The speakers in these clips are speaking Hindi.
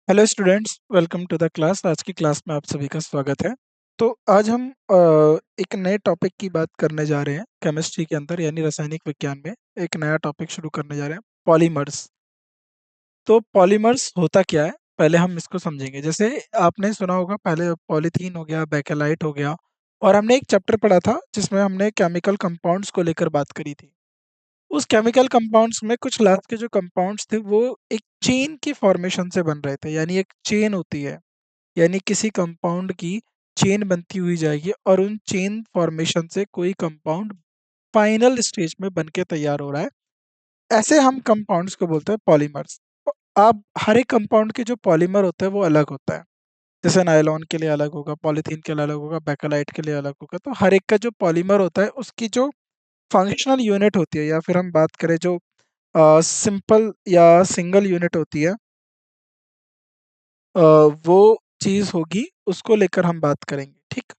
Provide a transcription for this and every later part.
Hello students, welcome to the class. आज की क्लास में आप सभी का स्वागत है। तो आज हम एक नए टॉपिक की बात करने जा रहे हैं केमिस्ट्री के अंदर, यानी रासायनिक विज्ञान में एक नया टॉपिक शुरू करने जा रहे हैं, पॉलीमर्स। तो पॉलीमर्स होता क्या है, पहले हम इसको समझेंगे। जैसे आपने सुना होगा, पहले पॉलीथीन हो गया, बेकेलाइट हो गया, और हमने एक चैप्टर पढ़ा था जिसमें हमने केमिकल कंपाउंड्स को लेकर बात करी थी। उस केमिकल कंपाउंड्स में कुछ लास्ट के जो कंपाउंड्स थे वो एक चेन की फॉर्मेशन से बन रहे थे, यानी एक चेन होती है, यानी किसी कंपाउंड की चेन बनती हुई जाएगी और उन चेन फॉर्मेशन से कोई कंपाउंड फाइनल स्टेज में बन के तैयार हो रहा है। ऐसे हम कंपाउंड्स को बोलते हैं पॉलीमर्स। तो अब हर एक कंपाउंड के जो पॉलीमर होता है वो अलग होता है। जैसे नायलॉन के लिए अलग होगा, पॉलीथीन के लिए अलग होगा, बेकेलाइट के लिए अलग होगा। तो हर एक का जो पॉलीमर होता है उसकी जो फंक्शनल यूनिट होती है, या फिर हम बात करें जो सिंपल या सिंगल यूनिट होती है, अ, वो चीज़ होगी, उसको लेकर हम बात करेंगे। ठीक।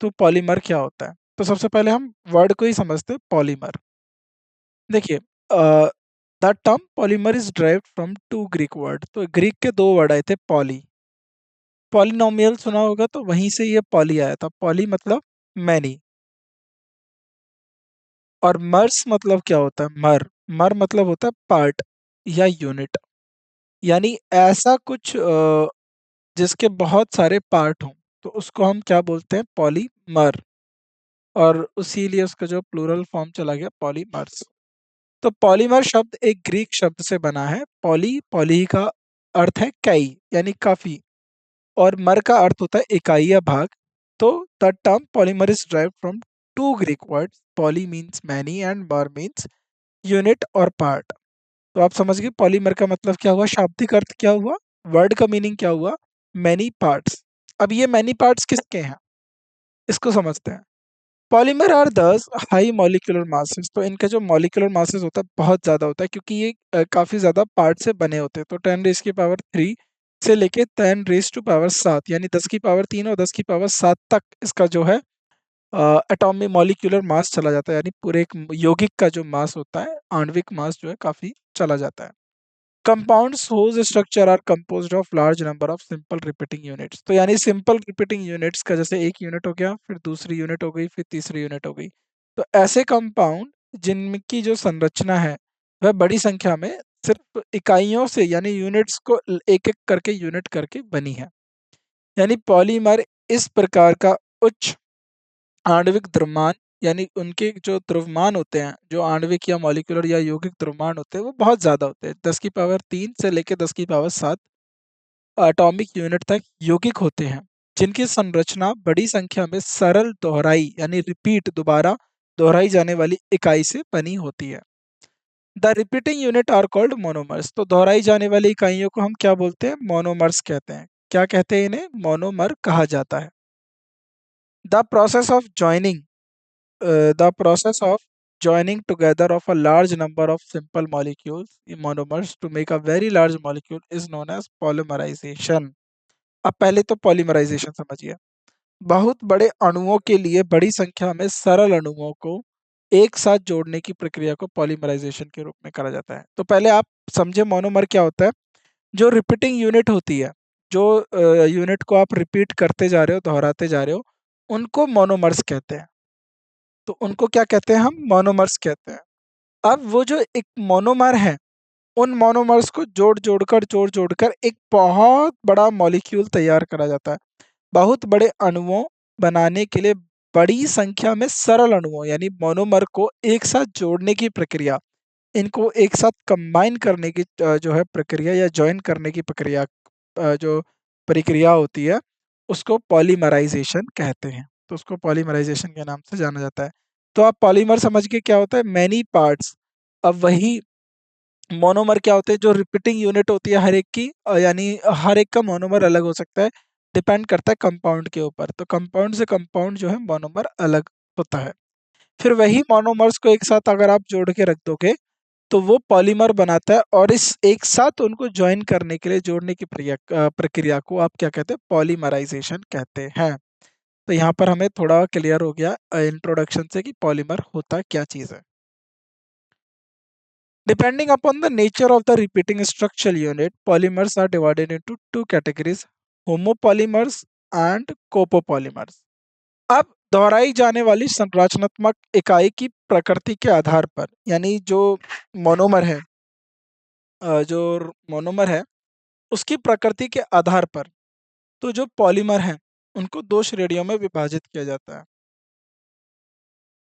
तो पॉलीमर क्या होता है, तो सबसे पहले हम वर्ड को ही समझते हैं, पॉलीमर। देखिए, the term polymer is derived from two Greek word. तो ग्रीक के दो वर्ड आए थे, पॉली। पॉलिनोमियल सुना होगा, तो वहीं से ये पॉली आया था। पॉली मतलब मैनी, और मर्स मतलब क्या होता है, मर। मर मतलब होता है पार्ट या यूनिट, यानी ऐसा कुछ जिसके बहुत सारे पार्ट हों, तो उसको हम क्या बोलते हैं, पॉलीमर। और उसीलिए उसका जो प्लूरल फॉर्म चला गया, पॉलीमर्स। तो पॉलीमर शब्द एक ग्रीक शब्द से बना है। पॉली, पॉली का अर्थ है कई, यानी काफी, और मर का अर्थ होता है इकाई या भाग। तो the term polymer is derived from two Greek words, poly means many and mer means unit और पार्ट। तो आप समझ गए पॉलीमर का मतलब क्या हुआ, शाब्दिक अर्थ क्या हुआ, वर्ड का मीनिंग क्या हुआ, मैनी पार्ट्स। अब ये मैनी पार्ट्स किसके हैं, इसको समझते हैं। पॉलीमर आर दस हाई मॉलिक्यूलर मासेस। तो इनका जो मॉलिक्यूलर मासेस होता है बहुत ज़्यादा होता है, क्योंकि ये काफ़ी ज़्यादा पार्ट से बने होते हैं। तो 10⁻³ से लेके 10⁻7, यानी 10⁻³ और 10⁻7 तक इसका जो है एटॉमिक मॉलिक्यूलर मास चला जाता है, यानी पूरे एक यौगिक का जो मास होता है, आणविक मास जो है काफ़ी चला जाता है। Compounds whose structure are composed of large number of simple repeating units। तो यानी सिंपल रिपीटिंग यूनिट्स का, जैसे एक यूनिट हो गया, फिर दूसरी यूनिट हो गई, फिर तीसरी यूनिट हो गई। तो ऐसे कंपाउंड जिनकी जो संरचना है वह बड़ी संख्या में सिर्फ इकाइयों से, यानी यूनिट्स को एक एक करके यूनिट करके बनी है। यानी पॉलीमर इस प्रकार का उच्च आणविक द्रव्यमान, यानी उनके जो द्रव्यमान होते हैं, जो आणविक या मॉलिक्यूलर या यौगिक द्रव्यमान होते हैं, वो बहुत ज़्यादा होते हैं। 10⁻³ से लेकर 10⁻7 एटॉमिक यूनिट तक यौगिक होते हैं, जिनकी संरचना बड़ी संख्या में सरल दोहराई, यानी रिपीट, दोबारा दोहराई जाने वाली इकाई से बनी होती है। The repeating unit are called monomers. तो दोहराई जाने वाली इकाइयों को हम क्या बोलते हैं, मोनोमर्स कहते हैं। क्या कहते हैं, इन्हें मोनोमर कहा जाता है। The process of joining the process of joining together of a large number of simple molecules monomers to make a very large molecule is known as polymerization। अब पहले तो पॉलीमराइजेशन समझिए। बहुत बड़े अणुओं के लिए बड़ी संख्या में सरल अणुओं को एक साथ जोड़ने की प्रक्रिया को पॉलीमराइजेशन के रूप में करा जाता है। तो पहले आप समझे मोनोमर क्या होता है। जो रिपीटिंग यूनिट होती है, जो यूनिट को आप रिपीट करते जा रहे हो, दोहराते जा रहे हो, उनको मोनोमर्स कहते हैं। तो उनको क्या कहते हैं, हम मोनोमर्स कहते हैं। अब वो जो एक मोनोमर है, उन मोनोमर्स को जोड़ जोड़कर एक बहुत बड़ा मॉलिक्यूल तैयार करा जाता है। बहुत बड़े अणुओं बनाने के लिए बड़ी संख्या में सरल अणुओं, यानी मोनोमर को एक साथ जोड़ने की प्रक्रिया, इनको एक साथ कंबाइन करने की जो है प्रक्रिया, या जॉइन करने की प्रक्रिया, जो प्रक्रिया होती है, उसको पॉलीमराइजेशन कहते हैं। तो उसको पॉलीमराइजेशन के नाम से जाना जाता है। तो आप पॉलीमर समझ के क्या होता है, मैनी पार्ट्स। अब वही मोनोमर क्या होते हैं, जो रिपीटिंग यूनिट होती है हर एक की, यानी हर एक का मोनोमर अलग हो सकता है, डिपेंड करता है कंपाउंड के ऊपर। तो कंपाउंड से कंपाउंड जो है मोनोमर अलग होता है। फिर वही मोनोमर्स को एक साथ अगर आप जोड़ के रख दोगे, तो वो पॉलीमर बनाता है, और इस एक साथ उनको ज्वाइन करने के लिए, जोड़ने की प्रक्रिया को आप क्या कहते हैं, पॉलीमराइजेशन कहते हैं। तो यहाँ पर हमें थोड़ा क्लियर हो गया इंट्रोडक्शन से कि पॉलीमर होता क्या चीज़ है। Depending upon the nature of the repeating structural unit, polymers are divided into two categories, homopolymers and copopolymers. अब दोहराई जाने वाली संरचनात्मक इकाई की प्रकृति के आधार पर, यानी जो मोनोमर है, जो मोनोमर है उसकी प्रकृति के आधार पर, तो जो पॉलीमर हैं उनको दो श्रेणियों में विभाजित किया जाता है।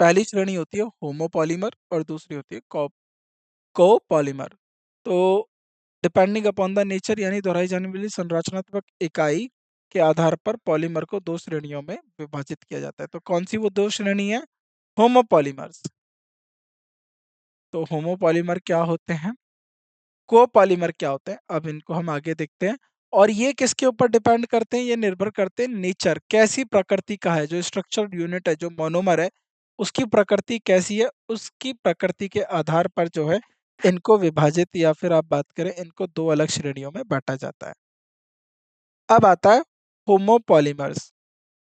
पहली श्रेणी होती है होमोपॉलीमर और दूसरी होती है कोपॉलीमर। तो डिपेंडिंग अपॉन द नेचर, यानी दोहराई जाने वाली संरचनात्मक इकाई के आधार पर पॉलीमर को दो श्रेणियों में विभाजित किया जाता है। तो कौन सी वो दो श्रेणी है? होमोपॉलीमर्स। तो होमोपॉलीमर क्या होते हैं, कोपॉलीमर क्या होते हैं, अब इनको हम आगे देखते हैं। और ये किसके ऊपर डिपेंड करते हैं? ये निर्भर करते हैं नेचर, कैसी प्रकृति का है जो स्ट्रक्चरल यूनिट है, जो मोनोमर है उसकी प्रकृति कैसी है, उसकी प्रकृति के आधार पर जो है इनको विभाजित, या फिर आप बात करें इनको दो अलग श्रेणियों में बांटा जाता है। अब आता है homopolymers.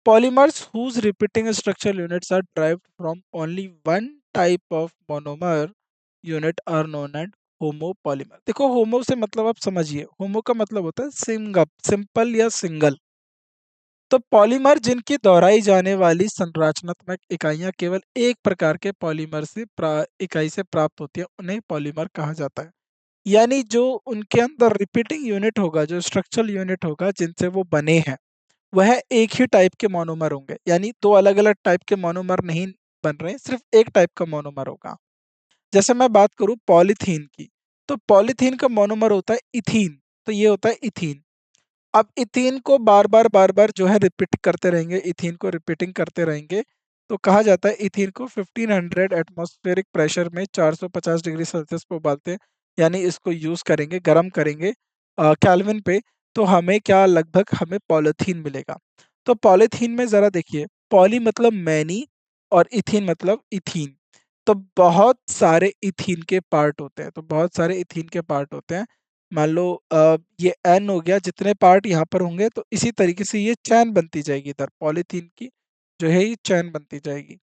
Polymers whose repeating structural units are derived from only one type of monomer unit are known as homopolymer। देखो होमो से मतलब आप समझिए, होमो का मतलब होता है सिंपल या सिंगल। तो पॉलीमर जिनकी दोहराई जाने वाली संरचनात्मक इकाइयां केवल एक प्रकार के पॉलीमर से इकाई से प्राप्त होती है, उन्हें पॉलीमर कहा जाता है। यानी जो उनके अंदर रिपीटिंग यूनिट होगा, जो स्ट्रक्चरल यूनिट होगा जिनसे वो बने हैं, वह एक ही टाइप के मोनोमर होंगे, यानी दो अलग अलग टाइप के मोनोमर नहीं बन रहे हैं, सिर्फ एक टाइप का मोनोमर होगा। जैसे मैं बात करूं पॉलीथीन की, तो पॉलीथीन का मोनोमर होता है इथीन, तो ये होता है इथीन। अब इथीन को बार बार जो है रिपीट करते रहेंगे, इथीन को रिपीटिंग करते रहेंगे, तो कहा जाता है इथीन को 1500 एटमॉस्फेरिक प्रेशर में 450 डिग्री सेल्सियस पे उबालते हैं, यानी इसको यूज करेंगे, गर्म करेंगे कैल्विन पे, तो हमें क्या, लगभग हमें पॉलीथीन मिलेगा। तो पॉलीथीन में जरा देखिए, पॉली मतलब मैनी और इथीन मतलब इथीन। तो बहुत सारे इथीन के पार्ट होते हैं, तो बहुत सारे इथीन के पार्ट होते हैं। मान लो ये एन हो गया, जितने पार्ट यहाँ पर होंगे तो इसी तरीके से ये चैन बनती जाएगी, इधर पॉलीथीन की जो है ये चैन बनती जाएगी।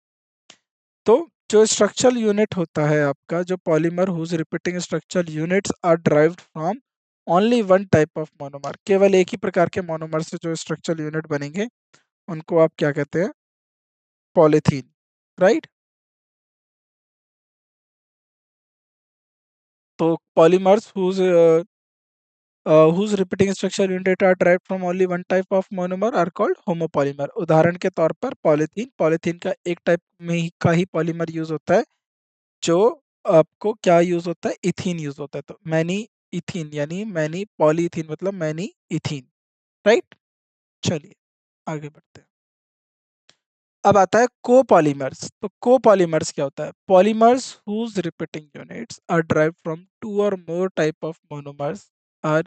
तो जो स्ट्रक्चरल यूनिट होता है आपका, जो polymer whose repeating structural units are derived from only one type of monomer, केवल एक ही प्रकार के मोनोमर से जो स्ट्रक्चरल यूनिट बनेंगे उनको आप क्या कहते हैं? Polythene, right. तो polymers whose repeating structural unit are derived from only one type of monomer are called homopolymer। उदाहरण के तौर पर पॉलीथीन, पॉलीथीन का एक टाइप में ही का ही पॉलीमर यूज होता है, जो आपको क्या यूज होता है? इथीन यूज होता है। तो मैनी इथीन, यानी मैनी पॉलीथीन मतलब मैनी इथीन, राइट। चलिए आगे बढ़ते हैं। अब आता है कोपॉलीमर्स। तो कोपॉलीमर्स क्या होता है? Polymers whose repeating units are derived from two or more type of monomers are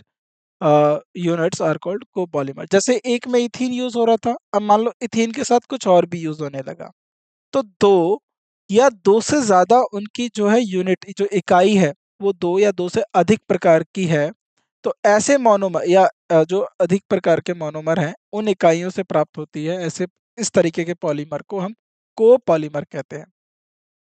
units are called copolymer. जैसे एक में इथीन यूज हो रहा था, अब मान लो इथीन के साथ कुछ और भी यूज होने लगा, तो दो या दो से ज्यादा उनकी जो है यूनिट, जो इकाई है वो दो या दो से अधिक प्रकार की है, तो ऐसे मोनोमर या जो अधिक प्रकार के मोनोमर हैं उन इकाइयों से प्राप्त होती है, ऐसे इस तरीके के पॉलीमर को हम कोपॉलीमर कहते हैं।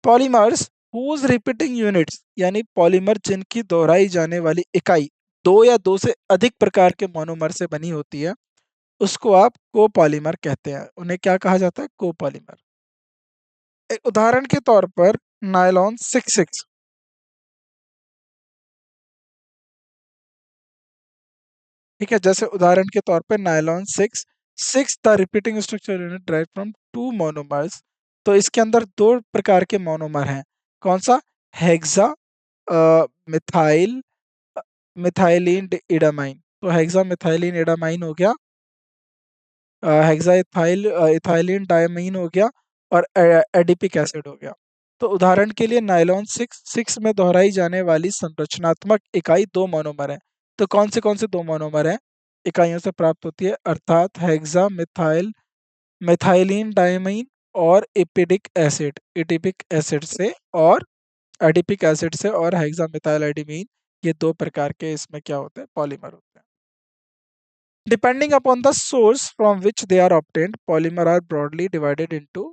पॉलीमर्स हुज रिपीटिंग यूनिट्स, यानी पॉलीमर जिनकी दोहराई जाने वाली इकाई दो या दो से अधिक प्रकार के मोनोमर से बनी होती है, उसको आप कोपॉलीमर कहते हैं। उन्हें क्या कहा जाता है? कोपॉलीमर। एक उदाहरण के तौर पर नायलॉन 66, ठीक है, जैसे उदाहरण के तौर पे nylon six six the repeating structure unit drive from two monomers. तो इसके अंदर दो प्रकार के मोनोमर हैं, कौन सा? Hexa methyl methylene diamine. तो हेक्सा मिथाइलिन इडामाइन हो गया, हेक्सा इथाइल इथाइलिन डायमीन हो गया, और एडिपिक एसिड हो गया। तो उदाहरण के लिए नायलॉन सिक्स सिक्स में दोहराई जाने वाली संरचनात्मक इकाई दो मोनोमर है। तो कौन से दो मोनोमर हैं इकाइयों से प्राप्त होती है? अर्थात हेक्सा मिथाइल मिथाइलिन डायमीन और एडिपिक एसिड से, और एडिपिक एसिड से और हेक्सा मिथाइल एडिमीन, ये दो प्रकार के इसमें क्या होते हैं? पॉलीमर होते हैं। Depending upon the source from which they are obtained, polymer are broadly divided into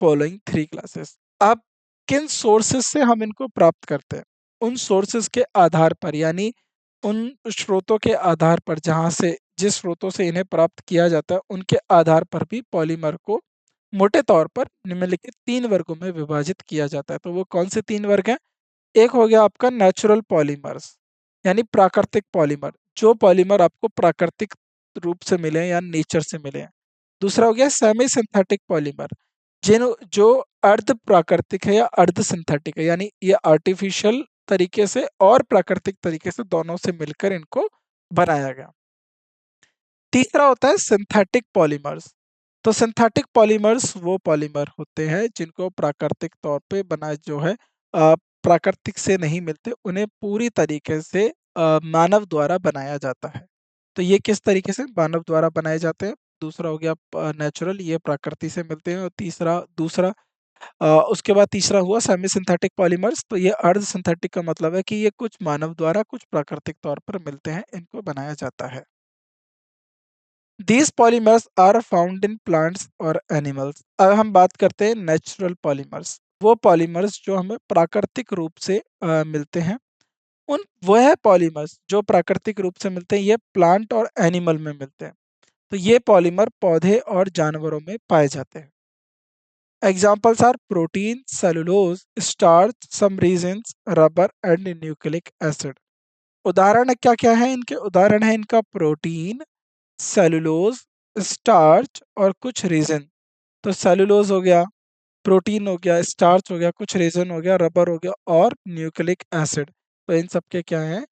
following three classes। अब किन सोर्सेस से हम इनको प्राप्त करते हैं? उन सोर्सेज के आधार पर, यानी उन स्रोतों के आधार पर जहाँ से, जिस स्रोतों से इन्हें प्राप्त किया जाता है उनके आधार पर भी पॉलीमर को मोटे तौर पर निम्नलिखित 3 वर्गों में विभाजित किया जाता है। तो वो कौन से 3 वर्ग हैं? एक हो गया आपका नेचुरल पॉलीमर्स, यानी प्राकृतिक पॉलीमर, जो पॉलीमर आपको प्राकृतिक रूप से मिले हैं या नेचर से मिले हैं। दूसरा हो गया सेमी सिंथेटिक पॉलीमर, जिन जो अर्ध प्राकृतिक है या अर्ध सिंथेटिक है, यानी ये आर्टिफिशियल तरीके से और प्राकृतिक तरीके से दोनों से मिलकर इनको बनाया गया। तीसरा होता है सिंथेटिक पॉलीमर्स। तो सिंथेटिक पॉलीमर्स वो पॉलीमर होते हैं जिनको प्राकृतिक तौर पे बना जो है प्राकृतिक से नहीं मिलते, उन्हें पूरी तरीके से मानव द्वारा बनाया जाता है। तो ये किस तरीके से मानव द्वारा बनाए जाते हैं? दूसरा हो गया नेचुरल, ये प्रकृति से मिलते हैं। और तीसरा दूसरा उसके बाद तीसरा हुआ सेमी सिंथेटिक पॉलीमर्स। तो ये अर्ध सिंथेटिक का मतलब है कि ये कुछ मानव द्वारा कुछ प्राकृतिक तौर पर मिलते हैं, इनको बनाया जाता है। These polymers are found in plants और एनिमल्स। अब हम बात करते हैं नेचुरल पॉलीमर्स, वो पॉलीमर्स जो हमें प्राकृतिक रूप से मिलते हैं। उन वह पॉलीमर्स जो प्राकृतिक रूप से मिलते हैं ये प्लांट और एनिमल में मिलते हैं। तो ये पॉलीमर पौधे और जानवरों में पाए जाते हैं। Examples are protein, cellulose, starch, some resins, rubber and nucleic acid. उदाहरण क्या क्या है इनके? उदाहरण है इनका प्रोटीन, सेलुलोज, स्टार्च और कुछ रीजन। तो सेलुलोज हो गया, प्रोटीन हो गया, स्टार्च हो गया, कुछ रीजन हो गया, रबर हो गया और न्यूक्लिक एसिड। तो इन सब के क्या है?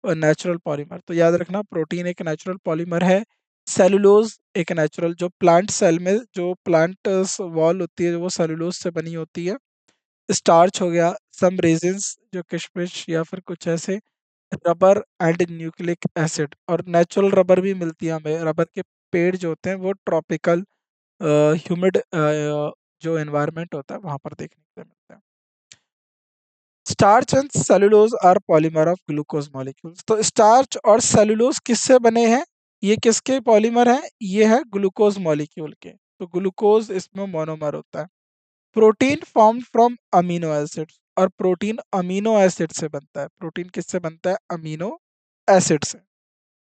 Natural polymer. तो याद रखना, प्रोटीन एक नेचुरल पॉलीमर है, सेलुलोज एक नेचुरल, जो प्लांट सेल में जो प्लांट वॉल होती है वो सेलुलोज से बनी होती है। स्टार्च हो गया, सम रेजिन्स जो किशमिश या फिर कुछ ऐसे, रबर एंड न्यूक्लिक एसिड। और नेचुरल रबर भी मिलती है हमें, रबर के पेड़ जो होते हैं वो ट्रॉपिकल ह्यूमिड जो एनवायरनमेंट होता है वहां पर देखने को मिलता है। Starch and cellulose are polymer of glucose molecules. तो स्टार्च और सेलुलोज किससे बने हैं? ये किसके पॉलीमर हैं? ये है ग्लूकोज मॉलिक्यूल के। तो ग्लूकोज इसमें मोनोमर होता है। Protein form from amino acids, और प्रोटीन अमीनो एसिड से बनता है। प्रोटीन किससे बनता है? अमीनो एसिड से।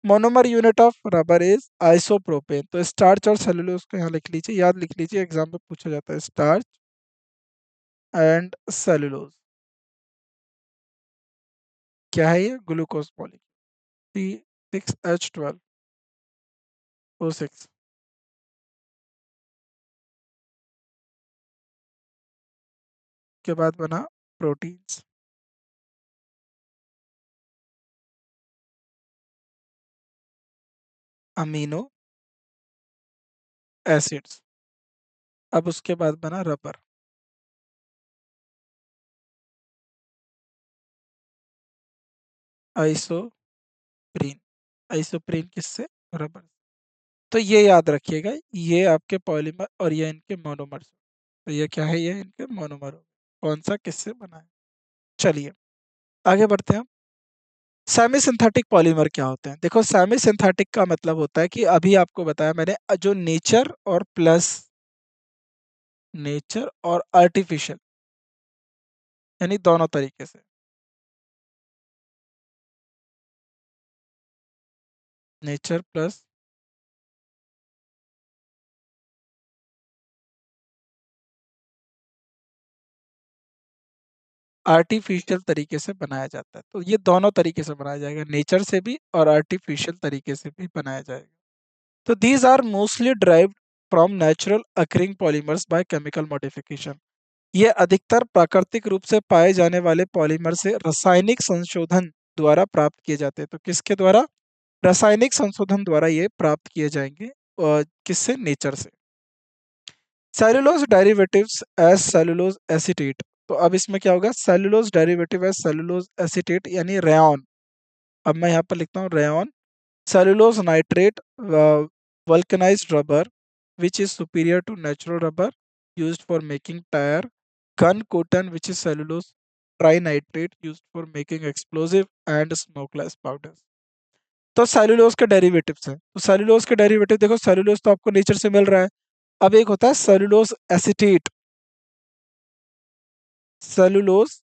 Monomer unit of rubber is isopropene. तो स्टार्च और सेलुलोज को यहाँ लिख लीजिए, याद लिख लीजिए, एग्जाम में पूछा जाता है स्टार्च एंड सेलुलोज। क्या है ये? Glucose molecule, C6H12O6। के बाद बना प्रोटीन्स, अमीनो एसिड्स। अब उसके बाद बना रबर, आइसोप्रीन। आइसोप्रीन किससे? रबर। तो ये याद रखिएगा, ये आपके पॉलीमर और ये इनके मोनोमर्स। तो ये क्या है? ये इनके मोनोमर हो। कौन सा किससे बना है? चलिए आगे बढ़ते हैं। सेमी सिंथेटिक पॉलीमर क्या होते हैं? देखो, सेमी सिंथेटिक का मतलब होता है कि अभी आपको बताया मैंने, जो नेचर और प्लस नेचर और आर्टिफिशियल, यानी दोनों तरीके से। नेचर प्लस आर्टिफिशियल तरीके से बनाया जाता है। तो ये दोनों तरीके से बनाया जाएगा, नेचर से भी और आर्टिफिशियल तरीके से भी बनाया जाएगा। तो these are mostly derived from natural occurring polymers by chemical modification. ये अधिकतर प्राकृतिक रूप से पाए जाने वाले पॉलीमर से रासायनिक संशोधन द्वारा प्राप्त किए जाते हैं। तो किसके द्वारा? रासायनिक संशोधन द्वारा ये प्राप्त किए जाएंगे। और किससे? नेचर से। Cellulose derivatives as cellulose acetate. तो अब इसमें क्या होगा? Cellulose derivative as cellulose acetate, यानी रेयन। अब मैं यहाँ पर लिखता हूँ rayon. Cellulose nitrate, vulcanised rubber which is superior to natural rubber used for making tire. Gun cotton, which is cellulose trinitrate used for making explosive and smokeless powders. तो सेलुलोज के डेरिवेटिव्स हैं। तो सेलुलोज के डेरिवेटिव देखो, सेलुलोज तो आपको नेचर से मिल रहा है। अब एक होता है सेलुलोज एसिटेट, सेलुलोज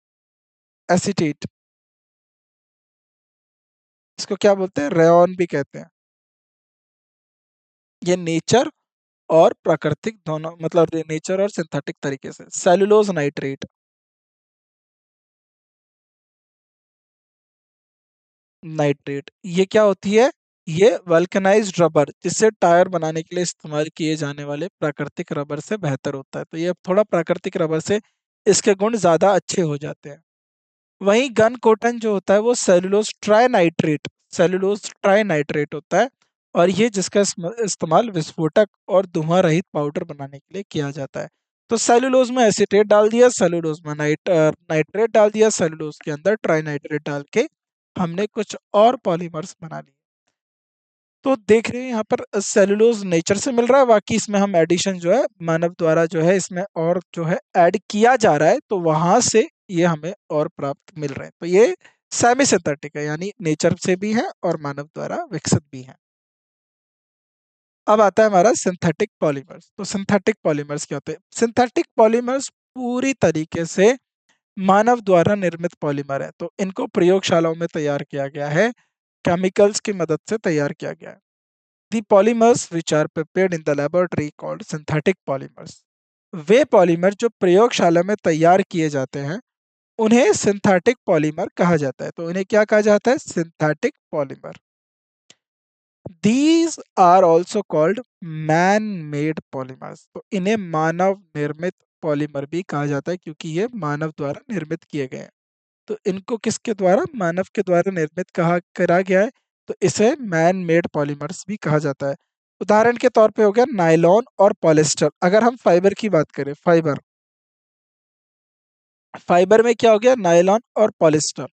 एसिटेट। इसको क्या बोलते हैं, रेयॉन भी कहते हैं। ये नेचर और प्राकृतिक दोनों, मतलब नेचर और सिंथेटिक तरीके से। सेलुलोज नाइट्रेट, नाइट्रेट ये क्या होती है, ये वल्कनाइज्ड रबर, जिससे टायर बनाने के लिए इस्तेमाल किए जाने वाले प्राकृतिक रबर से बेहतर होता है। तो ये थोड़ा प्राकृतिक रबर से इसके गुण ज्यादा अच्छे हो जाते हैं। वहीं गन कोटन जो होता है वो सेलुलोज ट्राई नाइट्रेट होता है। और ये जिसका इस्तेमाल विस्फोटक और धुआं रहित पाउडर बनाने के लिए किया जाता है। तो सेलुलोज में एसीटेट डाल दिया, सेलुलोज में नाइट्रेट डाल दिया, सेलुलोज के अंदर ट्राई नाइट्रेट डाल के हमने कुछ और पॉलीमर्स बना लिए। तो देख रहे हैं यहाँ पर सेलुलोज नेचर से मिल रहा है, बाकी इसमें हम एडिशन जो है मानव द्वारा जो है इसमें और जो है ऐड किया जा रहा है, तो वहां से ये हमें और प्राप्त मिल रहे हैं। तो ये सेमी सिंथेटिक है, यानी नेचर से भी है और मानव द्वारा विकसित भी है। अब आता है हमारा सिंथेटिक पॉलीमर्स। तो सिंथेटिक पॉलीमर्स क्या होते हैं? सिंथेटिक पॉलीमर्स पूरी तरीके से मानव द्वारा निर्मित पॉलीमर है। तो इनको प्रयोगशालाओं में तैयार किया गया है, केमिकल्स की मदद से तैयार किया गया है। The polymers which are prepared in the laboratory called synthetic polymers। Way polymer जो प्रयोगशाला में तैयार किए जाते हैं उन्हें सिंथेटिक पॉलीमर कहा जाता है। तो इन्हें क्या कहा जाता है? Synthetic polymer. These are also called man made polymers। तो इन्हें मानव निर्मित पॉलीमर भी कहा जाता है, क्योंकि ये मानव द्वारा निर्मित किए गए हैं। तो इनको किसके द्वारा? मानव के द्वारा निर्मित कहा करा गया है, तो इसे मैन मेड पॉलीमर्स भी कहा जाता है। उदाहरण के तौर पे हो गया नायलॉन और पॉलिस्टर। अगर हम फाइबर की बात करें, फाइबर, फाइबर में क्या हो गया? नायलॉन और पॉलिस्टर।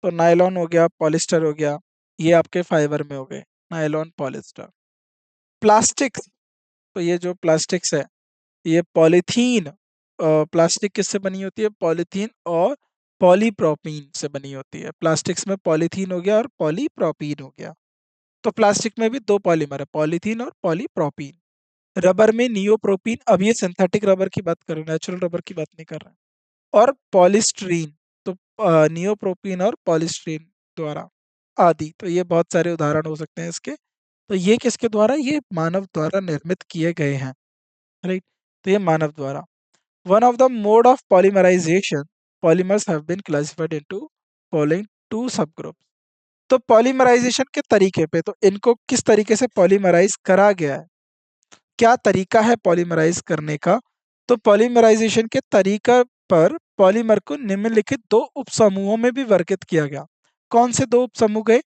तो नायलॉन हो गया, पॉलिस्टर हो गया, ये आपके फाइबर में हो गए, नायलॉन पॉलिस्टर। प्लास्टिक्स, तो ये जो प्लास्टिक्स है, ये पॉलीथीन, प्लास्टिक किससे बनी होती है? पॉलीथीन और पॉलीप्रोपीन से बनी होती है। प्लास्टिक्स में पॉलीथीन हो गया और पॉलीप्रोपीन हो गया। तो प्लास्टिक में भी दो पॉलीमर है, पॉलीथीन और पॉलीप्रोपीन। रबर में नियोप्रोपीन, अब ये सिंथेटिक रबर की बात कर रहे हैं, नेचुरल रबर की बात नहीं कर रहे हैं। और पॉलीस्टीरीन, तो नियोप्रोपीन और पॉलीस्टीरीन द्वारा आदि। तो ये बहुत सारे उदाहरण हो सकते हैं इसके। तो ये किसके द्वारा? ये मानव द्वारा निर्मित किए गए हैं, राइट। तो ये मानव द्वारा। One of the mode of polymerisation, polymers have been classified into following two sub group. तो पॉलीमराइजेशन के तरीके पे, तो इनको किस तरीके से पॉलीमराइज करा गया है, क्या तरीका है पॉलीमराइज करने का? तो पॉलीमराइजेशन के तरीका पर पॉलीमर को निम्नलिखित दो उपसमूहों में भी वर्गित किया गया। कौन से दो उपसमूह गए?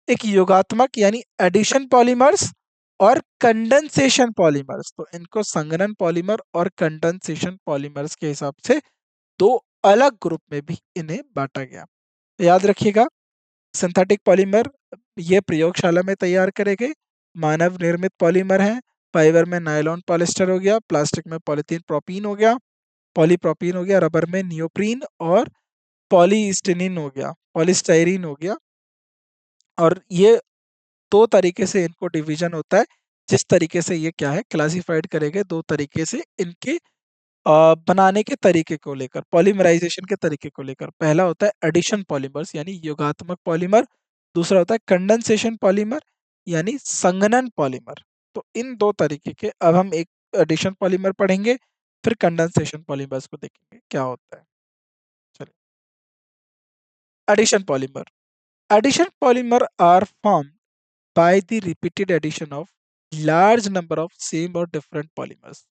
एक योगात्मक यानी एडिशन पॉलीमर्स और कंडेंसेशन पॉलीमर्स। तो इनको संघनन पॉलीमर और कंडेंसेशन पॉलीमर्स के हिसाब से दो अलग ग्रुप में भी इन्हें बांटा गया। तो याद रखिएगा, सिंथेटिक पॉलीमर ये प्रयोगशाला में तैयार करे गए मानव निर्मित पॉलीमर हैं। फाइबर में नायलॉन पॉलिस्टर हो गया, प्लास्टिक में पॉलीथीन प्रोपीन हो गया, पॉलीप्रोपीन हो गया, रबर में नियोप्रीन और पॉलीस्टीरीन हो गया, पॉलीस्टाइरीन हो गया। और ये दो तरीके से इनको डिवीजन होता है। जिस तरीके से ये क्या है क्लासिफाइड करेंगे, दो तरीके से इनके बनाने के तरीके को लेकर, पॉलीमराइजेशन के तरीके को लेकर। पहला होता है एडिशन पॉलीमर्स यानी योगात्मक पॉलीमर, दूसरा होता है कंडेंसेशन पॉलीमर यानी संघनन पॉलीमर। तो इन दो तरीके के, अब हम एक एडिशन पॉलीमर पढ़ेंगे, फिर कंडेंसेशन पॉलीमर्स को देखेंगे क्या होता है। चलिए, addition polymer. Addition polymer are form by the repeated addition of large number of same or different polymers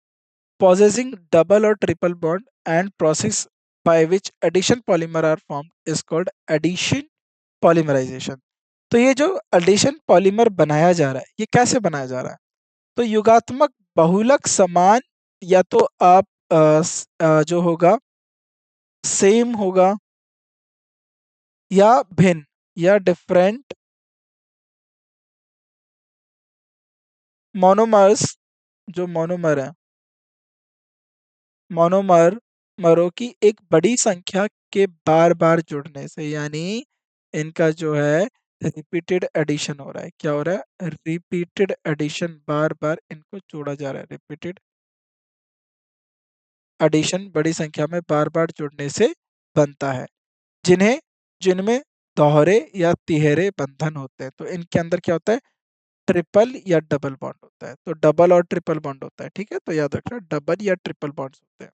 possessing double or triple bond, and process by which addition polymer are formed is called addition polymerization। तो ये जो एडिशन पॉलीमर बनाया जा रहा है, ये कैसे बनाया जा रहा है? तो युगात्मक बहुलक समान, या तो आप जो होगा सेम होगा, या भिन्न, या डिफरेंट मोनोमर्स, जो मोनोमर है, मोनोमर मरों की एक बड़ी संख्या के बार बार जुड़ने से, यानी इनका जो है रिपीटेड एडिशन हो रहा है। क्या हो रहा है? रिपीटेड एडिशन, बार बार इनको जोड़ा जा रहा है। रिपीटेड एडिशन बड़ी संख्या में बार बार जुड़ने से बनता है, जिन्हें जिनमें दोहरे या तिहरे बंधन होते हैं। तो इनके अंदर क्या होता है, ट्रिपल या डबल बॉन्ड होता है। तो डबल और ट्रिपल बॉन्ड होता है, ठीक है, तो याद रखना डबल या ट्रिपल बॉन्ड्स होते हैं।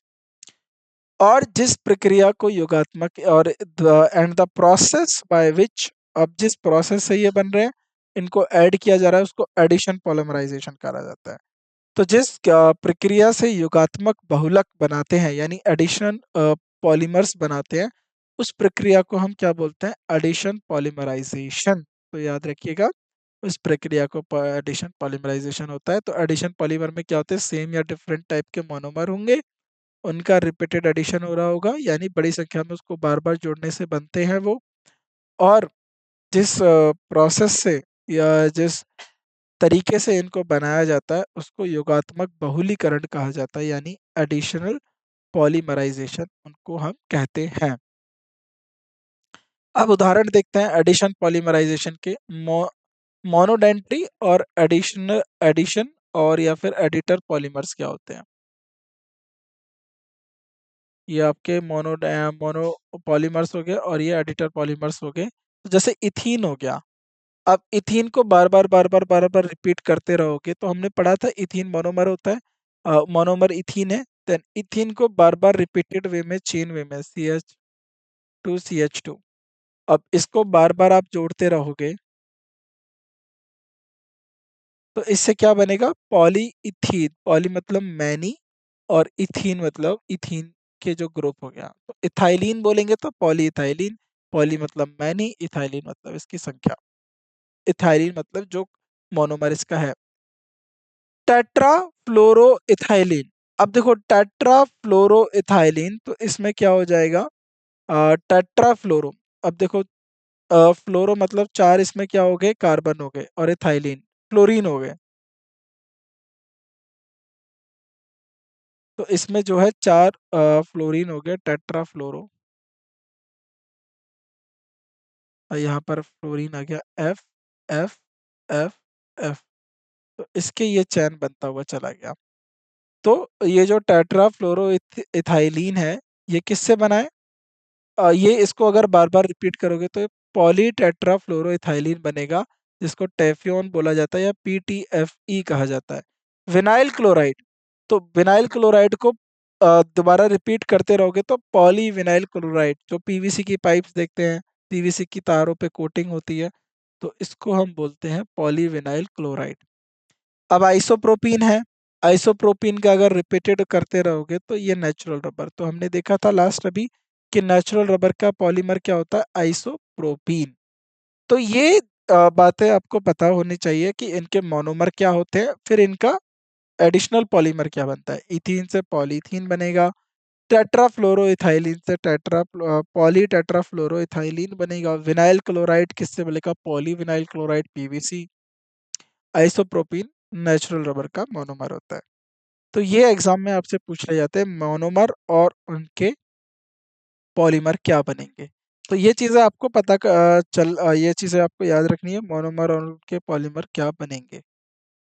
और जिस प्रक्रिया को योगात्मक और and the process by which, अब जिस प्रोसेस से ये बन रहे हैं, इनको ऐड किया जा रहा है, उसको एडिशन पॉलीमराइजेशन कहा जाता है। तो जिस प्रक्रिया से योगात्मक बहुलक बनाते हैं, यानी एडिशन पॉलीमर्स बनाते हैं, उस प्रक्रिया को हम क्या बोलते हैं, एडिशन पॉलीमराइजेशन। तो याद रखिएगा, उस प्रक्रिया को एडिशन पॉलीमराइजेशन होता है। तो एडिशन पॉलीमर में क्या होते हैं, सेम या डिफरेंट टाइप के मोनोमर होंगे, उनका रिपीटेड एडिशन हो रहा होगा, यानी बड़ी संख्या में उसको बार बार जोड़ने से बनते हैं वो। और जिस प्रोसेस से या जिस तरीके से इनको बनाया जाता है, उसको योगात्मक बहुलीकरण कहा जाता है, यानी एडिशनल पॉलीमराइजेशन उनको हम कहते हैं। अब उदाहरण देखते हैं एडिशन पॉलीमराइजेशन के। मोनोडेंट्री और एडिशनल एडिशन और या फिर एडिटर पॉलीमर्स क्या होते हैं। ये आपके मोनो पॉलीमर्स हो गए और ये एडिटर पॉलीमर्स हो गए। तो जैसे इथीन हो गया, अब इथीन को बार बार रिपीट करते रहोगे, तो हमने पढ़ा था इथीन मोनोमर होता है, मोनोमर इथीन है। देन इथीन को बार बार रिपीटेड वे में, चेन वे में, CH2 अब इसको बार बार आप जोड़ते रहोगे, तो इससे क्या बनेगा, पॉली इथीन। पॉली मतलब मैनी, और इथीन मतलब इथीन के जो ग्रुप हो गया, तो इथाइलिन बोलेंगे तो पॉली इथाइलिन। पॉली मतलब मैनी, इथाइलिन मतलब इसकी संख्या, इथाइलिन मतलब जो मोनोमर इसका है। टेट्रा फ्लोरो इथाइलिन, अब देखो टेट्रा फ्लोरो इथाइलिन, तो इसमें क्या हो जाएगा, टेट्रा फ्लोरो। अब देखो फ्लोरो मतलब चार, इसमें क्या हो गए, कार्बन हो गए, और इथाइलिन फ्लोरीन हो गए। तो इसमें जो है चार फ्लोरीन हो गए, टेट्रा फ्लोरो। और यहाँ पर फ्लोरीन आ गया, एफ एफ एफ एफ। तो इसके ये चैन बनता हुआ चला गया। तो ये जो टेट्रा फ्लोरो इथाइलिन है, ये किससे बना है, ये इसको अगर बार बार रिपीट करोगे तो पॉली टेट्रा फ्लोरो इथाइलिन बनेगा, जिसको टेफ्योन बोला जाता है या PTFE कहा जाता है। विनाइल क्लोराइड, तो विनाइल क्लोराइड को दोबारा रिपीट करते रहोगे तो पॉली विनाइल क्लोराइड, जो PVC की पाइप्स देखते हैं, PVC की तारों पे कोटिंग होती है, तो इसको हम बोलते हैं पॉली विनाइल क्लोराइड। अब आइसोप्रोपीन है, आइसोप्रोपीन का अगर रिपीटेड करते रहोगे तो ये नेचुरल रबर। तो हमने देखा था लास्ट अभी कि नेचुरल रबर का पॉलीमर क्या होता है, आइसोप्रोपीन। तो ये बातें आपको पता होनी चाहिए कि इनके मोनोमर क्या होते हैं, फिर इनका एडिशनल पॉलीमर क्या बनता है। इथीन से पॉलीथीन बनेगा, टेट्राफ्लोरोइथाइलिन से पॉली टेट्राफ्लोरोइथाइलिन बनेगा, विनाइल क्लोराइड किससे बनेगा, poly vinyl chloride PVC। Isopropene natural rubber का मोनोमर होता है। तो ये एग्जाम में आपसे पूछ रहे जाते हैं मोनोमर और उनके पॉलीमर क्या बनेंगे। तो ये चीज़ें आपको ये चीज़ें आपको याद रखनी है, मोनोमर और उनके पॉलीमर क्या बनेंगे।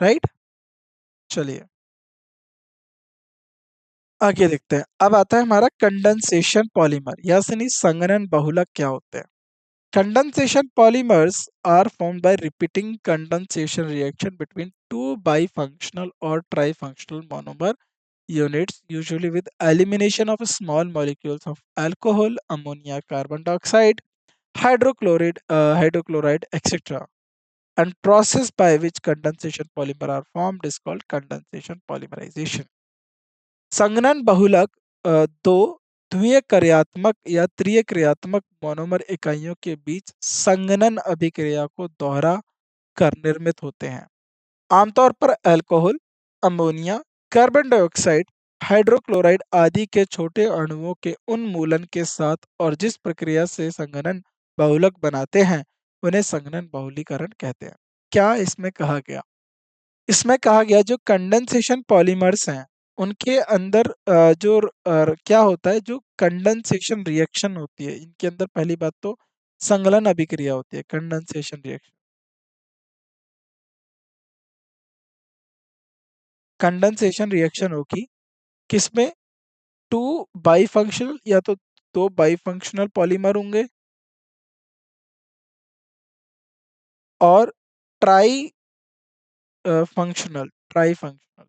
राइट, चलिए आगे देखते हैं। अब आता है हमारा कंडेंसेशन पॉलीमर, यानी संघनन बहुलक क्या होते हैं। Condensation polymers are formed by repeating condensation reaction between two bifunctional or trifunctional monomer units, usually with elimination of small molecules of alcohol, ammonia, carbon dioxide, hydrochloride, etc. And process by which condensation polymer are formed is called condensation polymerization. संघनन बहुलक दो द्वितीय क्रियात्मक या त्रिय क्रियात्मक मोनोमर इकाइयों के बीच संघनन अभिक्रिया को दोहरा कर निर्मित होते हैं। आमतौर पर alcohol, ammonia, carbon dioxide, hydrochloride आदि के छोटे अणुओं के उन्मूलन के साथ, और जिस प्रक्रिया से संघनन बहुलक बनाते हैं, उन्हें संघनन बहुलीकरण कहते हैं। क्या इसमें कहा गया, इसमें कहा गया जो कंडेंसेशन पॉलीमर्स हैं, उनके अंदर क्या होता है, जो कंडेंसेशन रिएक्शन होती है इनके अंदर, पहली बात तो संगलन अभिक्रिया होती है, कंडेंसेशन रिएक्शन। कंडेंसेशन रिएक्शन होगी किसमें, टू बाई फंक्शनल, या तो दो बाई फंक्शनल पॉलीमर होंगे, और ट्राई ट्राई फंक्शनल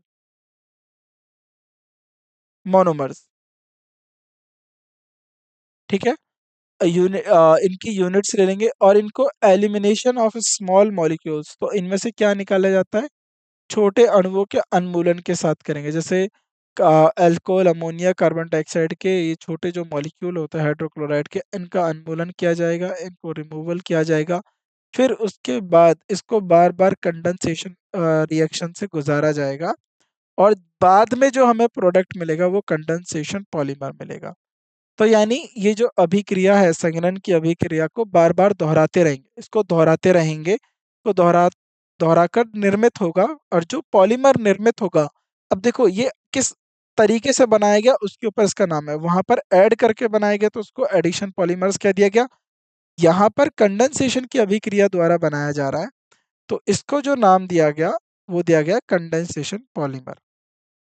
मोनोमर्स। ठीक है। इनकी यूनिट्स ले लेंगे और इनको एलिमिनेशन ऑफ स्मॉल मॉलिक्यूल्स, तो इनमें से क्या निकाला जाता है, छोटे अणुओं के उन्मूलन के साथ करेंगे। जैसे अल्कोहल, अमोनिया, कार्बन डाइऑक्साइड के ये छोटे जो मॉलिक्यूल होते हैं हाइड्रोक्लोराइड के, इनका उन्मूलन किया जाएगा, इनको रिमूवल किया जाएगा। फिर उसके बाद इसको बार बार कंडेंसेशन रिएक्शन से गुजारा जाएगा, और बाद में जो हमें प्रोडक्ट मिलेगा वो कंडेंसेशन पॉलीमर मिलेगा। तो यानी ये जो अभिक्रिया है, संघनन की अभिक्रिया को बार बार दोहराते रहेंगे, इसको दोहराते रहेंगे, तो दोहरा कर निर्मित होगा। और जो पॉलीमर निर्मित होगा, अब देखो ये किस तरीके से बनाया गया उसके ऊपर इसका नाम है। वहां पर ऐड करके बनाया गया तो उसको एडिशन पॉलीमर्स कह दिया गया। यहाँ पर कंडेंसेशन की अभिक्रिया द्वारा बनाया जा रहा है, तो इसको जो नाम दिया गया वो दिया गया कंडेंसेशन पॉलीमर।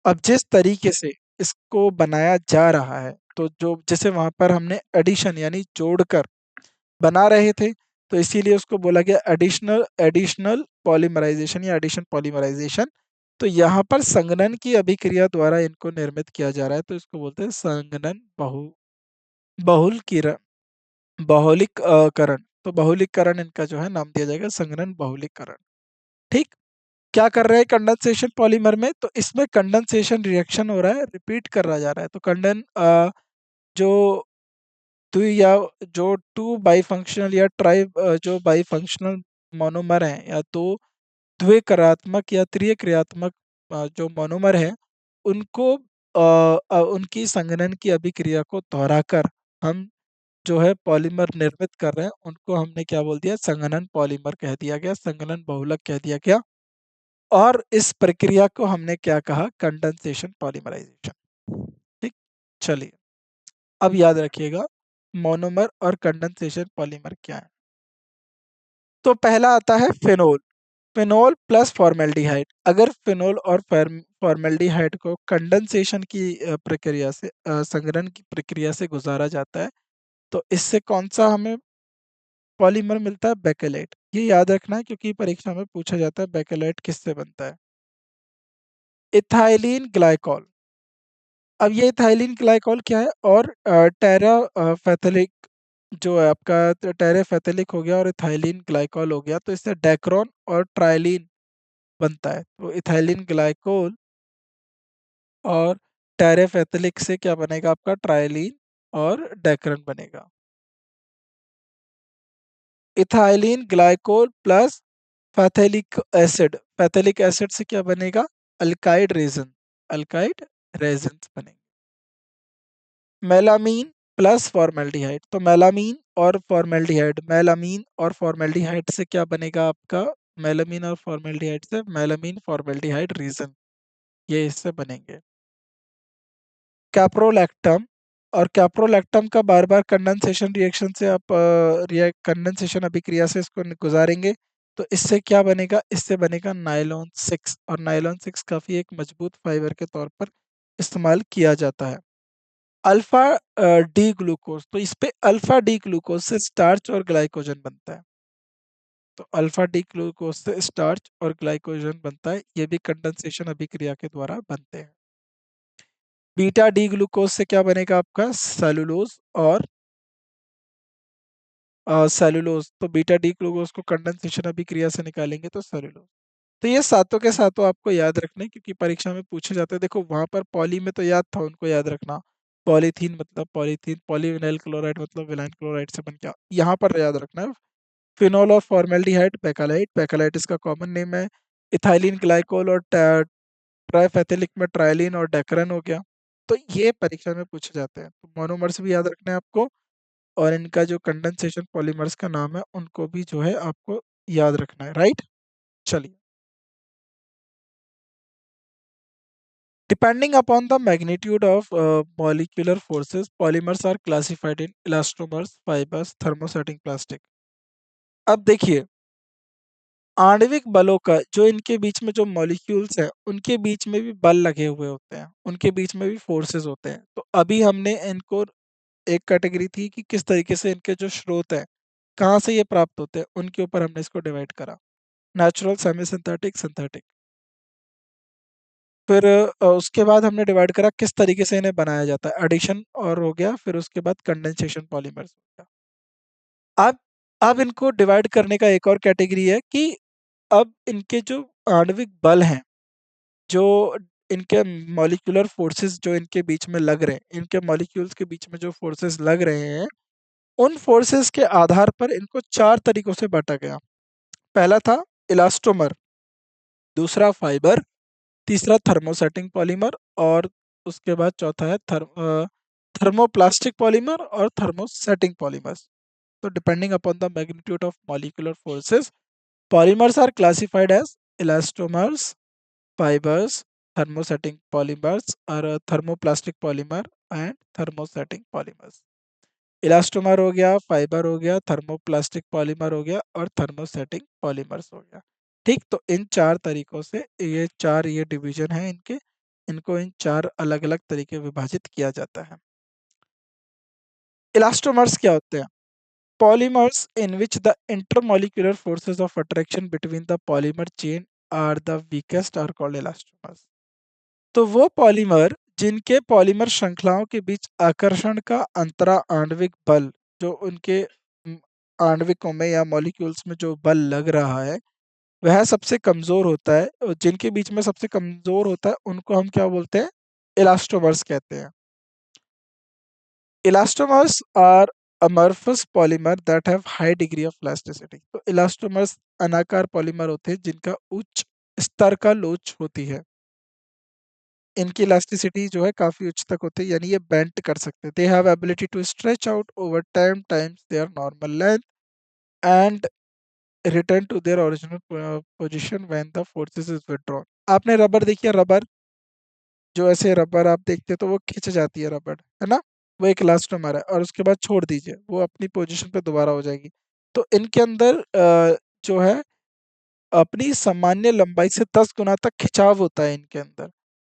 अब जिस तरीके से इसको बनाया जा रहा है, तो जो जैसे वहां पर हमने एडिशन यानी जोड़कर बना रहे थे, तो इसीलिए उसको बोला गया एडिशनल एडिशनल पॉलीमराइजेशन या एडिशन पॉलीमराइजेशन। तो यहाँ पर संघनन की अभिक्रिया द्वारा इनको निर्मित किया जा रहा है, तो इसको बोलते हैं संघनन बहुल किरण बहुलिककरण। तो बहुलिककरण इनका जो है नाम दिया जाएगा संघनन बहुलिककरण। ठीक। क्या कर रहे हैं कंडेंसेशन पॉलीमर में, तो इसमें कंडेंसेशन रिएक्शन हो रहा है, रिपीट करा जा रहा है। तो जो द्वि या जो टू बाई फंक्शनल या जो बाई फंक्शनल मोनोमर हैं, या दो द्विक्रियात्मक या त्रिक्रियात्मक जो मोनोमर हैं, उनको उनकी संघनन की अभिक्रिया को दोहराकर हम जो है पॉलीमर निर्मित कर रहे हैं, उनको हमने क्या बोल दिया, संघनन पॉलीमर कह दिया गया, संघनन बहुलक कह दिया गया। और इस प्रक्रिया को हमने क्या कहा, कंडेंसेशन पॉलीमराइजेशन। ठीक। चलिए, अब याद रखिएगा मोनोमर और कंडेंसेशन पॉलीमर क्या है। तो पहला आता है फिनोल। Phenol plus formaldehyde. अगर फिनोल और फॉर्मेल्डिहाइड को कंडेंसेशन की प्रक्रिया से संघनन की प्रक्रिया से गुजारा जाता है, तो इससे कौन सा हमें पॉलीमर मिलता है, बेकेलेट। ये याद रखना है क्योंकि परीक्षा में पूछा जाता है बेकेलेट किससे बनता है। Ethylene glycol. अब ये इथाइलिन ग्लाइकॉल क्या है, और टेरा फैथलिक जो है आपका, टेरेफेथेलिक हो गया और इथाइलिन ग्लाइकॉल हो गया, तो इससे डेक्रोन और ट्राइलिन बनता है। तो इथाइलिन ग्लाइकोल और टेरेफेथेलिक से क्या बनेगा आपका, ट्राइलिन और डेक्रन बनेगा। इथाइलिन ग्लाइकोल प्लस फैथेलिक एसिड से क्या बनेगा, अल्काइड रेजन, अल्काइड रेजन बनेंगे। मेलामीन प्लस फॉर्मेल्डिहाइड। तो मेलामीन और फॉर्मेल्डिहाइड से क्या बनेगा आपका, मेलामीन और फॉर्मेल्डिहाइड से मेलामीन फॉर्मेल्डिहाइड रीजन, ये इससे बनेंगे। कैप्रोलैक्टम और कैप्रोलैक्टम का बार बार कंडेंसेशन रिएक्शन से आप कंडेंसेशन अभिक्रिया से इसको गुजारेंगे, तो इससे क्या बनेगा, इससे बनेगा नायलॉन 6। और नायलॉन 6 काफ़ी एक मजबूत फाइबर के तौर पर इस्तेमाल किया जाता है। अल्फा डी ग्लूकोज, तो इस पे अल्फा डी ग्लूकोज से स्टार्च और ग्लाइकोजन बनता है। तो अल्फा डी ग्लूकोज से स्टार्च और ग्लाइकोजन बनता है, ये भी कंडेंसेशन अभिक्रिया के द्वारा बनते हैं। बीटा डी ग्लूकोज से क्या बनेगा आपका, सेलुलोज और सेलुलोज। तो बीटा डी ग्लूकोज को कंडेंसेशन अभिक्रिया से निकालेंगे तो सेलुलोज। तो ये सातों के सातों आपको याद रखने, क्योंकि परीक्षा में पूछे जाते हैं। देखो वहां पर पॉली में तो याद था, उनको याद रखना। पॉलीथीन मतलब पॉलीथीन, पॉलीविनाइल क्लोराइड मतलब विनाइल क्लोराइड से बन गया, यहाँ पर याद रखना है। फिनोल और फॉर्मेल्डिहाइड बेकालाइट, बेकालाइट इसका कॉमन नेम है। इथाइलिन ग्लाइकोल और ट्राइफेथिलिक में ट्राइलिन और डेकरन हो गया। तो ये परीक्षा में पूछे जाते हैं, तो मोनोमर्स भी याद रखना है आपको, और इनका जो कंडेंसेशन पॉलीमर्स का नाम है उनको भी जो है आपको याद रखना है, राइट। चलिए, depending upon the magnitude of molecular forces, polymers are classified in elastomers, fibers, thermosetting plastic। अब देखिए, आणविक बलों का जो इनके बीच में जो मॉलिक्यूल्स हैं उनके बीच में भी बल लगे हुए होते हैं, उनके बीच में भी फोर्सेस होते हैं। तो अभी हमने इनको एक कैटेगरी थी कि किस तरीके से इनके जो स्रोत हैं कहाँ से ये प्राप्त होते हैं, उनके ऊपर हमने इसको डिवाइड करा, नेचुरल, सेमी सिंथेटिक, सिंथेटिक। फिर उसके बाद हमने डिवाइड करा किस तरीके से इन्हें बनाया जाता है, एडिशन और हो गया, फिर उसके बाद कंडेंसेशन पॉलीमर्स हो गया। अब इनको डिवाइड करने का एक और कैटेगरी है कि अब इनके जो आणविक बल हैं, जो इनके मॉलिक्यूलर फोर्सेस जो इनके बीच में लग रहे हैं, इनके मॉलिक्यूल्स के बीच में जो फोर्सेस लग रहे हैं, उन फोर्सेस के आधार पर इनको चार तरीकों से बांटा गया। पहला था इलास्टोमर, दूसरा फाइबर, तीसरा थर्मोसेटिंग पॉलीमर, और उसके बाद चौथा है थर्मोप्लास्टिक पॉलीमर और थर्मोसेटिंग पॉलीमर्स। तो depending upon the magnitude of molecular forces, polymers are classified as elastomers, fibers, thermosetting polymers or thermoplastic polymer and thermosetting polymers। Elastomer हो गया, फाइबर हो गया, थर्मोप्लास्टिक पॉलीमर हो गया और थर्मोसेटिंग पॉलीमर्स हो गया। ठीक, तो इन चार तरीकों से ये चार ये डिवीजन है इनके, इनको इन चार अलग अलग तरीके विभाजित किया जाता है। इलास्टोमर्स क्या होते हैं? Polymers in which the intermolecular forces of attraction between the polymer chain are the weakest are called elastomers। तो वो पॉलीमर जिनके पॉलीमर श्रृंखलाओं के बीच आकर्षण का अंतरा आणविक बल, जो उनके म, आणविकों में या मॉलिक्यूल्स में जो बल लग रहा है वह सबसे कमजोर होता है, और जिनके बीच में सबसे कमजोर होता है उनको हम क्या बोलते हैं? इलास्टोमर्स कहते हैं। Elastomers are amorphous polymer that have high degree of elasticity। तो इलास्टोमर्स अनाकार पॉलीमर होते हैं जिनका उच्च स्तर का लोच होती है। इनकी इलास्टिसिटी जो है काफी उच्च तक होती है, यानी ये बेंट कर सकते हैं। They have ability to stretch out over time times their normal length and return to their original position when the forces is withdrawn. आपने रबर देखी है? रबर, जो ऐसे रबर आप देखते हैं तो वो खिंच जाती है रबर, है ना? वो एक इलास्टोमर है, और उसके बाद छोड़ दीजिए वो अपनी पोजीशन पे दोबारा हो जाएगी। तो इनके अंदर जो है अपनी सामान्य लंबाई से 10 गुना तक खिंचाव होता है इनके अंदर।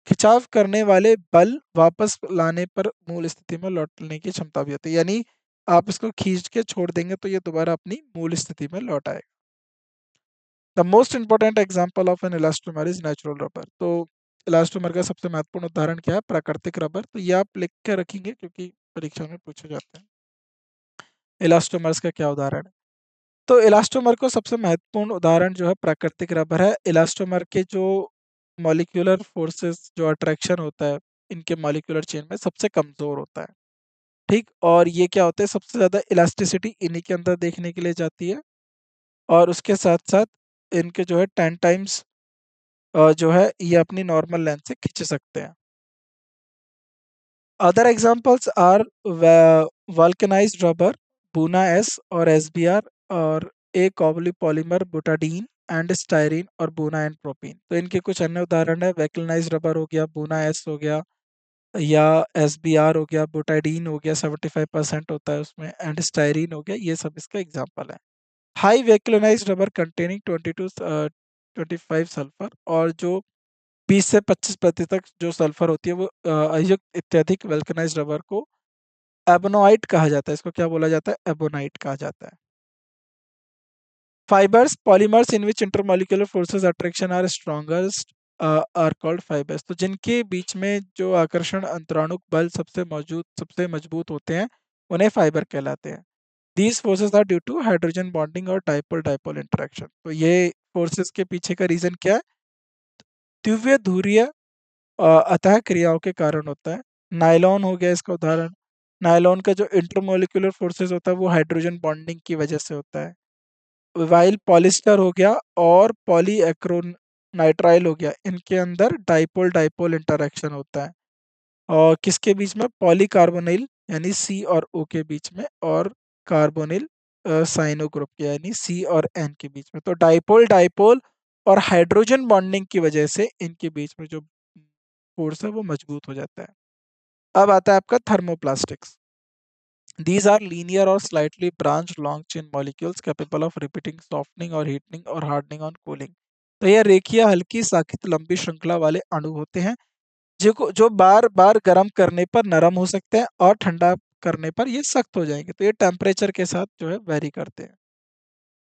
खिंचाव करने वाले बल वापस लाने पर मूल स्थिति में लौटने की क्षमता भी होती है, यानी आप इसको खींच के छोड़ देंगे तो ये दोबारा अपनी मूल स्थिति में लौट आएगा। The most important example of an elastomer is natural rubber. तो इलास्टोमर का सबसे महत्वपूर्ण उदाहरण क्या है? प्राकृतिक रबर। तो ये आप लिख के रखेंगे क्योंकि परीक्षा में पूछे जाते हैं इलास्टोमर्स का क्या उदाहरण है। तो इलास्टोमर को सबसे महत्वपूर्ण उदाहरण जो है प्राकृतिक रबर है। इलास्टोमर के जो मॉलिक्यूलर फोर्सेस, जो अट्रैक्शन होता है इनके मॉलिक्यूलर चेन में, सबसे कमजोर होता है। ठीक, और ये क्या होता है, सबसे ज्यादा इलास्टिसिटी इन्हीं के अंदर देखने के लिए जाती है, और उसके साथ साथ इनके जो है 10 टाइम्स जो है ये अपनी नॉर्मल लेंथ से खींच सकते हैं। Other examples are vulcanised rubber, Buna S और एसबीआर, और a copolymer, butadiene and styrene, और बूना एंड प्रोपीन। तो इनके कुछ अन्य उदाहरण है, वैक्लिनाइज्ड रबर हो गया, बूना एस हो गया, या एसबीआर हो गया, बुटाडीन हो गया 75% होता है उसमें, एंड स्टायरीन हो गया, ये सब इसका एग्जाम्पल है। हाई वैक्लिनाइज्ड रबर कंटेनिंग 22 25 सल्फर, और जो 20 से 25% जो सल्फर होती है वो अयुक्त अत्यधिक वल्कनाइज्ड रबर को एबोनाइट कहा जाता है। इसको क्या बोला जाता है? एबोनाइट कहा जाता है। Fibres, polymers in which intermolecular forces attraction are strongest are called fibres. तो जिनके बीच में जो आकर्षण अंतराणुक बल सबसे मजबूत होते हैं उन्हें फाइबर कहलाते हैं। These forces are due to hydrogen bonding और डाइपोल डाइपोल इंटरेक्शन। तो ये फोर्सेस के पीछे का रीजन क्या है? द्वितीय ध्रुवीय अतः क्रियाओं के कारण होता है। नायलॉन हो गया इसका उदाहरण। नायलॉन का जो इंटरमोलिकुलर फोर्सेस होता है वो हाइड्रोजन बॉन्डिंग की वजह से होता है। वाइल पॉलिस्टर हो गया और पॉलीएक्रोनाइट्राइल हो गया, इनके अंदर डाइपोल डाइपोल इंटरेक्शन होता है। और किसके बीच में? पॉलीकार्बोनिल यानी सी और ओ के बीच में, और कार्बोनिल साइनो ग्रुप के यानी सी और एन के बीच में। तो डाइपोल डाइपोल और हाइड्रोजन बॉन्डिंग की वजह से इनके बीच में जो फोर्स है वो मजबूत हो जाता है। अब आता है आपका थर्मोप्लास्टिक्स। दीज आर लीनियर और slightly branch long chain molecules capable of repeating softening और हीटनिंग और हार्डनिंग ऑन कूलिंग। तो यह रेखीय हल्की साखित लंबी श्रृंखला वाले अणु होते हैं जो बार बार गर्म करने पर नरम हो सकते हैं और ठंडा करने पर ये सख्त हो जाएंगे। तो ये टेम्परेचर के साथ जो है वेरी करते हैं।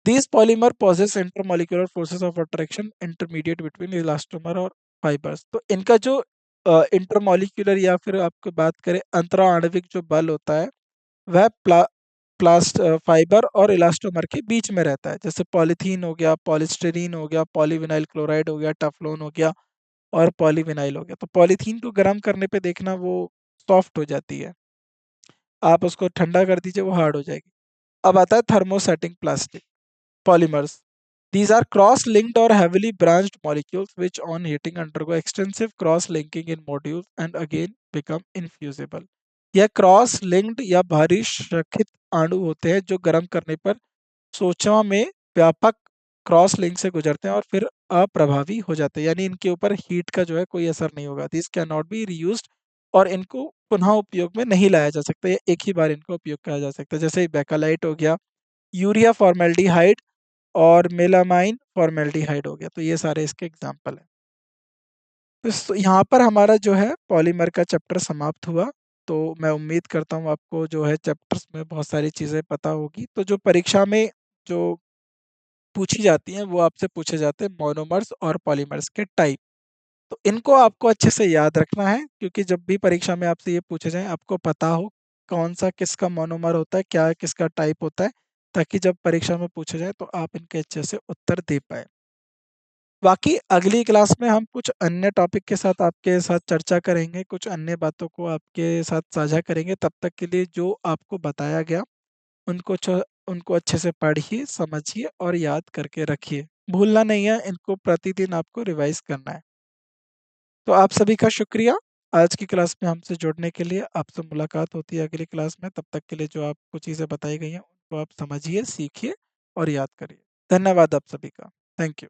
These polymer possess intermolecular forces of attraction intermediate between elastomers और फाइबर्स। तो इनका जो इंटरमॉलिक्यूलर या फिर आपको बात करें अंतरा आणविक जो बल होता है वह प्लास्ट फाइबर और इलास्टोमर के बीच में रहता है। जैसे पॉलीथीन हो गया, पॉलीस्टीरीन हो गया, पॉलीविनाइल क्लोराइड हो गया, टफलोन हो गया और पॉलीविनाइल हो गया। तो पॉलीथीन को गर्म करने पे देखना वो सॉफ्ट हो जाती है, आप उसको ठंडा कर दीजिए वो हार्ड हो जाएगी। अब आता है thermosetting plastic polymers. These are cross-linked or heavily branched molecules which on heating undergo extensive cross-linking in modules and again become infusible. यह क्रॉस-लिंक्ड या भारी श्रखित अणु होते हैं जो गर्म करने पर सोचा में व्यापक क्रॉस लिंक से गुजरते हैं और फिर अप्रभावी हो जाते हैं, यानी इनके ऊपर हीट का जो है कोई असर नहीं होगा। This can not be reused और इनको पुनः उपयोग में नहीं लाया जा सकता, या एक ही बार इनका उपयोग किया जा सकता है। जैसे बेकालाइट हो गया, यूरिया फॉर्मेल्डिहाइड और मेलामाइन फॉर्मेल्डिहाइड हो गया। तो ये सारे इसके एग्जाम्पल हैं। तो यहाँ पर हमारा जो है पॉलीमर का चैप्टर समाप्त हुआ। तो मैं उम्मीद करता हूँ आपको जो है चैप्टर्स में बहुत सारी चीज़ें पता होगी। तो जो परीक्षा में जो पूछी जाती हैं वो आपसे पूछे जाते हैं मोनोमर्स और पॉलीमर्स के टाइप। तो इनको आपको अच्छे से याद रखना है, क्योंकि जब भी परीक्षा में आपसे ये पूछे जाए आपको पता हो कौन सा किसका मोनोमर होता है, क्या किसका टाइप होता है, ताकि जब परीक्षा में पूछे जाए तो आप इनके अच्छे से उत्तर दे पाए। बाकी अगली क्लास में हम कुछ अन्य टॉपिक के साथ आपके साथ चर्चा करेंगे, कुछ अन्य बातों को आपके साथ साझा करेंगे। तब तक के लिए जो आपको बताया गया उनको उनको अच्छे से पढ़िए, समझिए और याद करके रखिए। भूलना नहीं है, इनको प्रतिदिन आपको रिवाइज करना है। तो आप सभी का शुक्रिया आज की क्लास में हमसे जुड़ने के लिए। आपसे मुलाकात होती है अगली क्लास में। तब तक के लिए जो आपको चीज़ें बताई गई हैं उनको आप समझिए, सीखिए और याद करिए। धन्यवाद आप सभी का। Thank you.